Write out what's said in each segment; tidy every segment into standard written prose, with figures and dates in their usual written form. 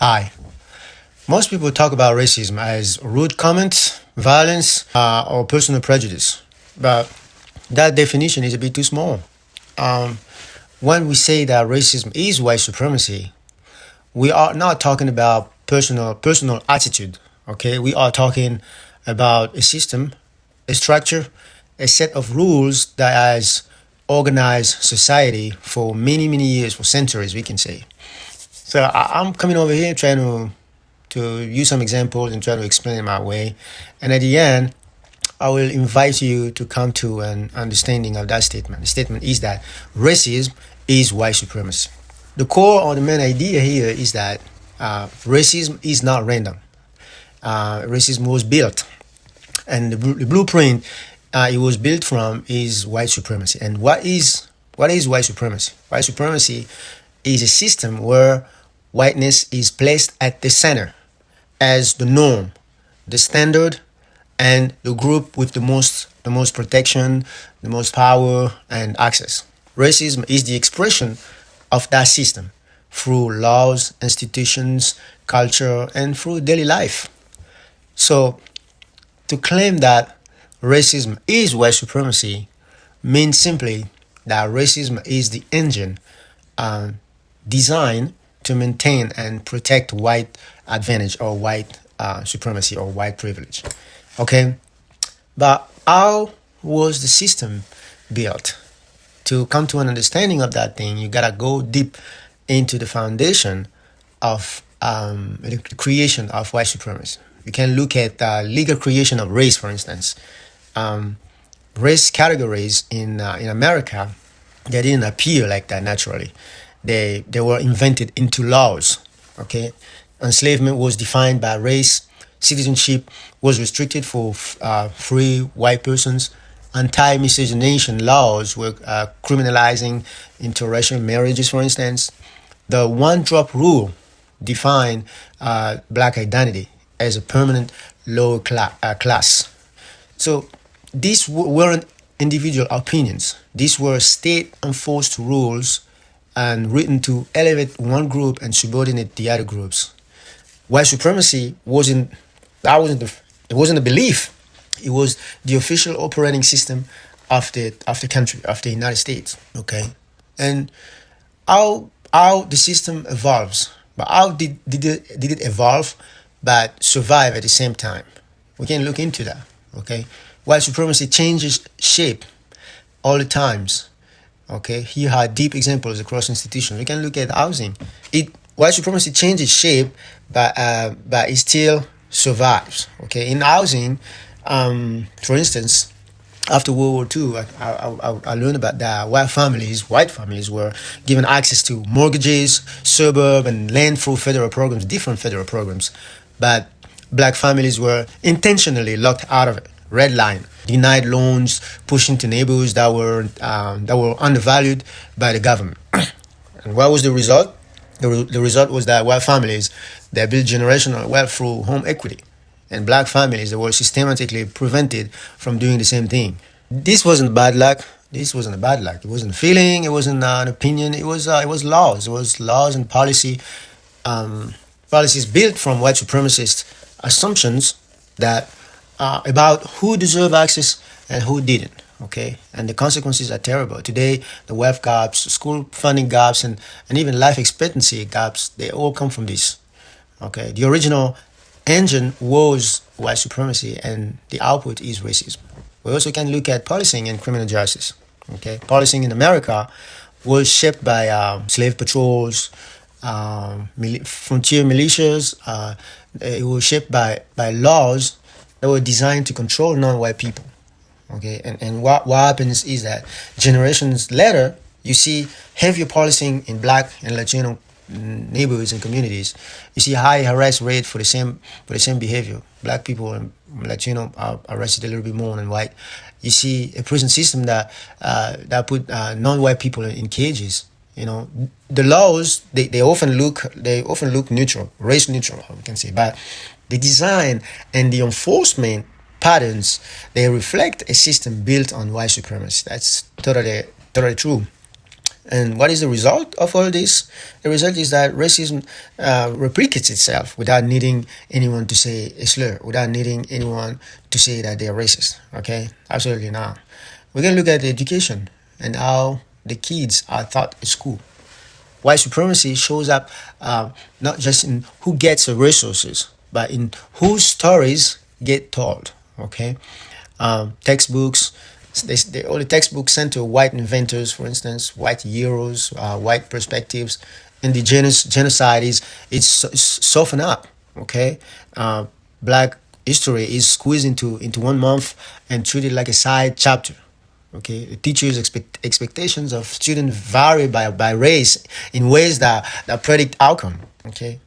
Hi. Most people talk about racism as rude comments, violence, or personal prejudice, but that definition is a bit too small. Um, when we say that racism is white supremacy, we are not talking about personal attitude. Okay, we are talking about a system, a structure, a set of rules that has organized society for many years, for centuries, we can say. So I'm coming over here trying to use some examples and try to explain it my way. And at the end, I will invite you to come to an understanding of that statement. The statement is that racism is white supremacy. The core or the main idea here is that racism is not random. Racism was built, and the blueprint it was built from is white supremacy. And what is white supremacy? White supremacy is a system where whiteness is placed at the center as the norm, the standard, and the group with the most protection, the most power and access. Racism is the expression of that system through laws, institutions, culture, and through daily life. So to claim that racism is white supremacy means simply that racism is the engine uh, designed to maintain and protect white advantage or white supremacy or white privilege. Okay, but how was the system built? To come to an understanding of that thing, you gotta go deep into the foundation of the creation of white supremacy. You can look at legal creation of race, for instance. Um, Race categories in America, they didn't appear like that naturally. They were invented into laws. Okay, enslavement was defined by race. Citizenship was restricted for free white persons. Anti-miscegenation laws were criminalizing interracial marriages, for instance. The one-drop rule defined black identity as a permanent lower class. So these weren't individual opinions. These were state-enforced rules and written to elevate one group and subordinate the other groups. White supremacy wasn't a belief. It was the official operating system of the country, of the United States. Okay, and how the system evolves, but how did it evolve, but survive at the same time? We can look into that. Okay, white supremacy changes shape all the times. Okay, here are deep examples across institutions. We can look at housing. White supremacy changes shape, but it still survives. Okay, in housing, for instance, after World War II, I learned about that white families were given access to mortgages, suburb, and land through federal programs, different federal programs, but black families were intentionally locked out of it. Red line, denied loans, pushed into neighborhoods that were undervalued by the government. And what was the result? The result was that white families, they built generational wealth through home equity, and black families, they were systematically prevented from doing the same thing. This wasn't bad luck. This wasn't a bad luck. It wasn't a feeling. It wasn't an opinion. It was laws. It was laws and policies built from white supremacist assumptions that about who deserved access and who didn't. Okay, and the consequences are terrible. Today, the wealth gaps, school funding gaps, and even life expectancy gaps, they all come from this. Okay, the original engine was white supremacy, and the output is racism. We also can look at policing and criminal justice. Okay, policing in America was shaped by slave patrols, frontier militias. It was shaped by laws that were designed to control non-white people. Okay, and what happens is that generations later, you see heavier policing in black and Latino neighborhoods and communities. You see high arrest rate for the same behavior. Black people and Latino are arrested a little bit more than white. You see a prison system that put non-white people in cages. You know, the laws they often look neutral, race neutral, we can say, but the design and the enforcement patterns, they reflect a system built on white supremacy. That's totally true. And what is the result of all this? The result is that racism replicates itself without needing anyone to say a slur, without needing anyone to say that they are racist. Okay? Absolutely not. We're going to look at education and how the kids are taught at school. White supremacy shows up not just in who gets the resources, but in whose stories get told. Okay, textbooks. All the textbooks center white inventors, for instance, white heroes, white perspectives. Indigenous genocide it's softened up. Okay, black history is squeezed into 1 month and treated like a side chapter. Okay, the teachers' expectations of students vary by race in ways that predict outcome. Okay,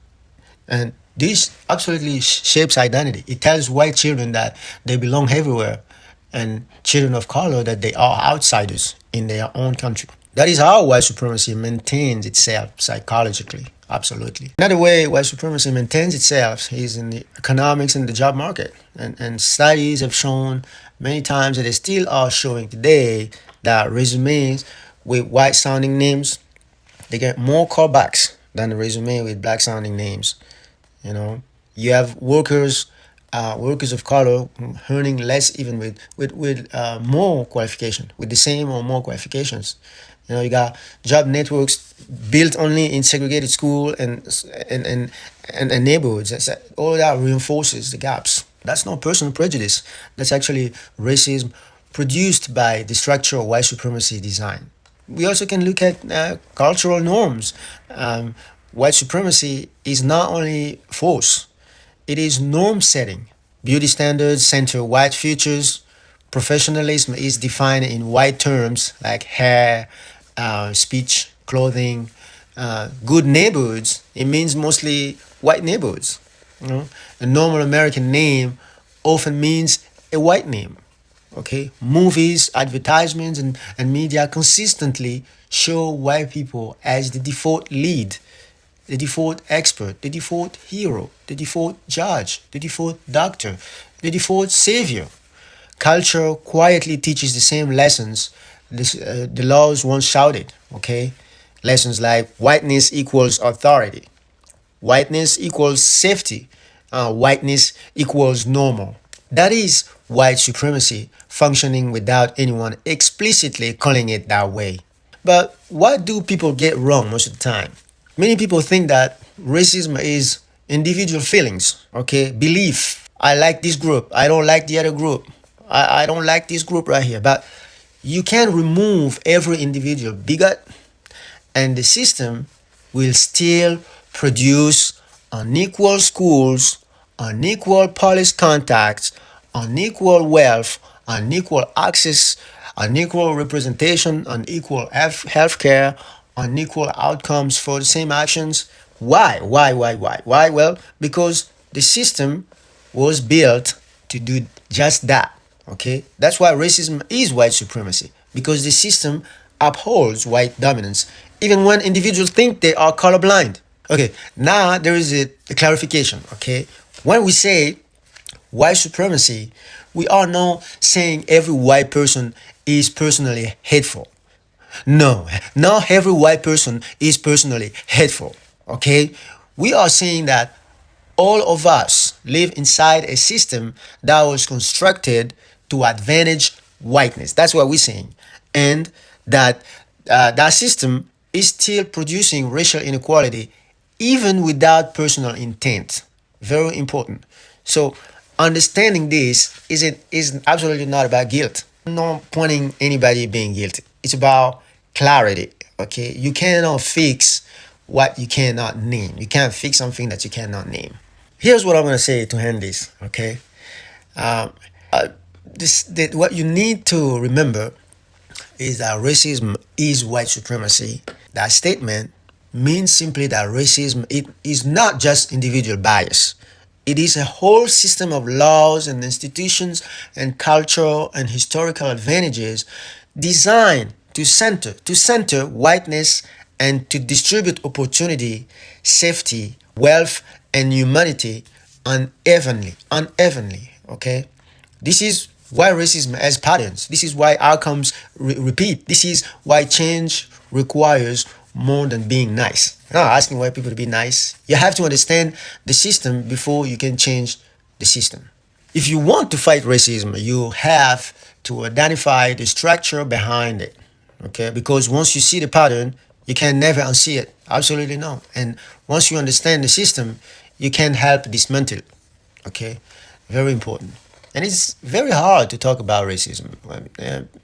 and this absolutely shapes identity. It tells white children that they belong everywhere, and children of color that they are outsiders in their own country. That is how white supremacy maintains itself psychologically. Absolutely. Another way white supremacy maintains itself is in the economics and the job market. And studies have shown many times, and they still are showing today, that resumes with white sounding names, they get more callbacks than the resume with black sounding names. You know, you have workers of color earning less, even with more qualification, with the same or more qualifications. You know, you got job networks built only in segregated school and neighborhoods. All that reinforces the gaps. That's not personal prejudice. That's actually racism produced by the structure of white supremacy design. We also can look at cultural norms. White supremacy is not only force, it is norm setting. Beauty standards center white futures. Professionalism is defined in white terms like hair, speech, clothing. Good neighborhoods, it means mostly white neighborhoods. You know? A normal American name often means a white name. Okay, movies, advertisements, and media consistently show white people as the default lead, the default expert, the default hero, the default judge, the default doctor, the default savior. Culture quietly teaches the same lessons the laws once shouted. Okay, lessons like whiteness equals authority, whiteness equals safety, whiteness equals normal. That is white supremacy functioning without anyone explicitly calling it that way. But what do people get wrong most of the time? Many people think that racism is individual feelings, okay, belief. I like this group, I don't like the other group. I don't like this group right here. But you can remove every individual bigot, and the system will still produce unequal schools, unequal police contacts, unequal wealth, unequal access, unequal representation, unequal health care, unequal outcomes for the same actions. Why? Why? Well, because the system was built to do just that. Okay? That's why racism is white supremacy, because the system upholds white dominance, even when individuals think they are colorblind. Okay, now there is a clarification. Okay, when we say white supremacy, we are not saying every white person is personally hateful. No, not every white person is personally hateful. Okay, we are saying that all of us live inside a system that was constructed to advantage whiteness. That's what we're saying, and that that system is still producing racial inequality even without personal intent. Very important. So understanding this is absolutely not about guilt. I'm not pointing anybody being guilty. It's about clarity. Okay, you cannot fix what you cannot name. You can't fix something that you cannot name. Here's what I'm going to say to end this. Okay, um, what you need to remember is that racism is white supremacy. That statement means simply that racism it is not just individual bias. It is a whole system of laws and institutions and cultural and historical advantages designed to center whiteness and to distribute opportunity, safety, wealth, and humanity unevenly. Okay, this is why racism has patterns. This is why outcomes repeat. This is why change requires more than being nice. I'm not asking white people to be nice. You have to understand the system before you can change the system. If you want to fight racism, you have to identify the structure behind it. Okay, because once you see the pattern, you can never unsee it. Absolutely no. And once you understand the system, you can help dismantle it. Okay, very important. And it's very hard to talk about racism.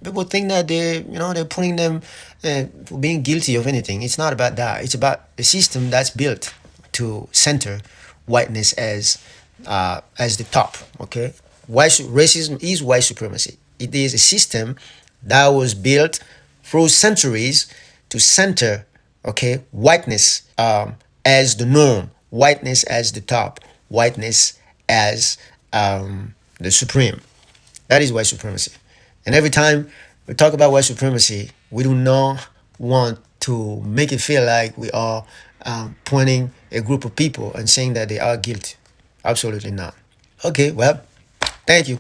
People think that they're putting them for being guilty of anything. It's not about that. It's about the system that's built to center whiteness as the top. Okay, racism is white supremacy. It is a system that was built through centuries to center, okay, whiteness as the norm, whiteness as the top, whiteness as the supreme. That is white supremacy. And every time we talk about white supremacy, we do not want to make it feel like we are pointing a group of people and saying that they are guilty. Absolutely not. Okay, well, thank you.